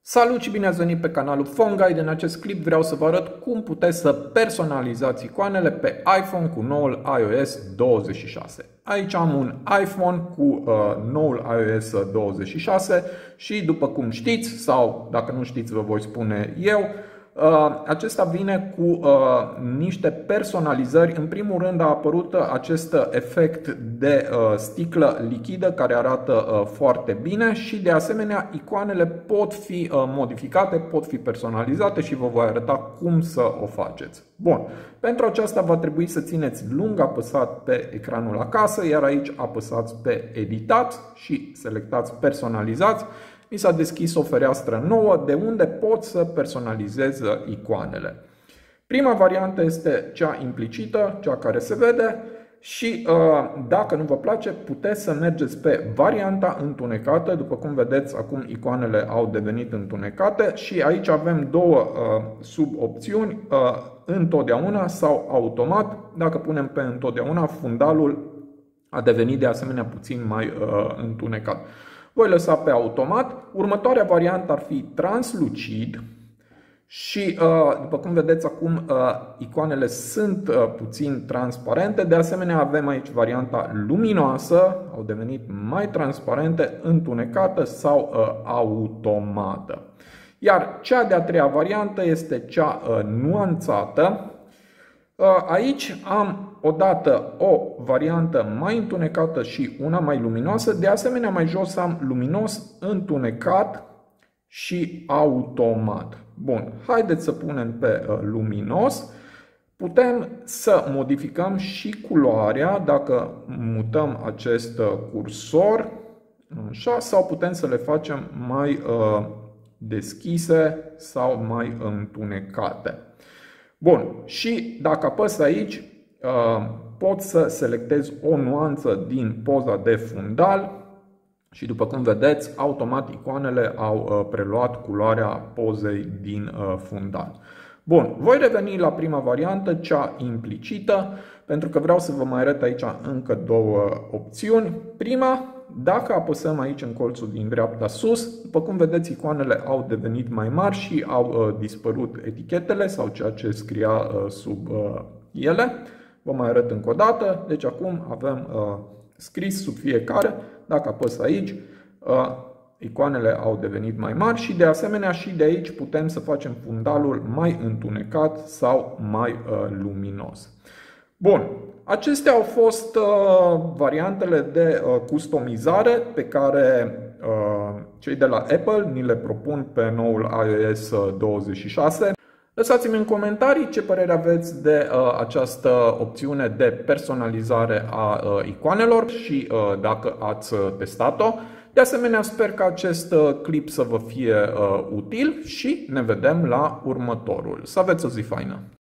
Salut și bine ați venit pe canalul Phone Guide. În acest clip vreau să vă arăt cum puteți să personalizați icoanele pe iPhone cu noul iOS 26. Aici am un iPhone cu noul iOS 26 și după cum știți, sau dacă nu știți vă voi spune eu, acesta vine cu niște personalizări. În primul rând a apărut acest efect de sticlă lichidă care arată foarte bine și de asemenea icoanele pot fi modificate, pot fi personalizate și vă voi arăta cum să o faceți. Bun, pentru aceasta va trebui să țineți lung apăsat pe ecranul acasă, iar aici apăsați pe editați și selectați personalizați. Mi s-a deschis o fereastră nouă de unde pot să personalizez icoanele. Prima variantă este cea implicită, cea care se vede și dacă nu vă place puteți să mergeți pe varianta întunecată. După cum vedeți, acum icoanele au devenit întunecate și aici avem două subopțiuni, întotdeauna sau automat. Dacă punem pe întotdeauna, fundalul a devenit de asemenea puțin mai întunecat. Voi lăsa pe automat. Următoarea variantă ar fi translucid și după cum vedeți acum icoanele sunt puțin transparente. De asemenea avem aici varianta luminoasă, au devenit mai transparente, întunecată sau automată. Iar cea de-a treia variantă este cea nuanțată. Aici am odată o variantă mai întunecată și una mai luminoasă. De asemenea, mai jos am luminos, întunecat și automat. Bun, haideți să punem pe luminos. Putem să modificăm și culoarea dacă mutăm acest cursor, așa, sau putem să le facem mai deschise sau mai întunecate. Bun, și dacă apăs aici, pot să selectez o nuanță din poza de fundal și după cum vedeți, automat icoanele au preluat culoarea pozei din fundal. Bun, voi reveni la prima variantă, cea implicită, pentru că vreau să vă mai arăt aici încă două opțiuni. Prima, dacă apăsăm aici în colțul din dreapta sus, după cum vedeți, icoanele au devenit mai mari și au dispărut etichetele sau ceea ce scria sub ele. Vă mai arăt încă o dată. Deci acum avem scris sub fiecare. Dacă apăs aici, icoanele au devenit mai mari și de asemenea și de aici putem să facem fundalul mai întunecat sau mai luminos. Bun, acestea au fost variantele de customizare pe care cei de la Apple ni le propun pe noul iOS 26. Lăsați-mi în comentarii ce părere aveți de această opțiune de personalizare a icoanelor și dacă ați testat-o. De asemenea, sper că acest clip să vă fie util și ne vedem la următorul. Să aveți o zi faină!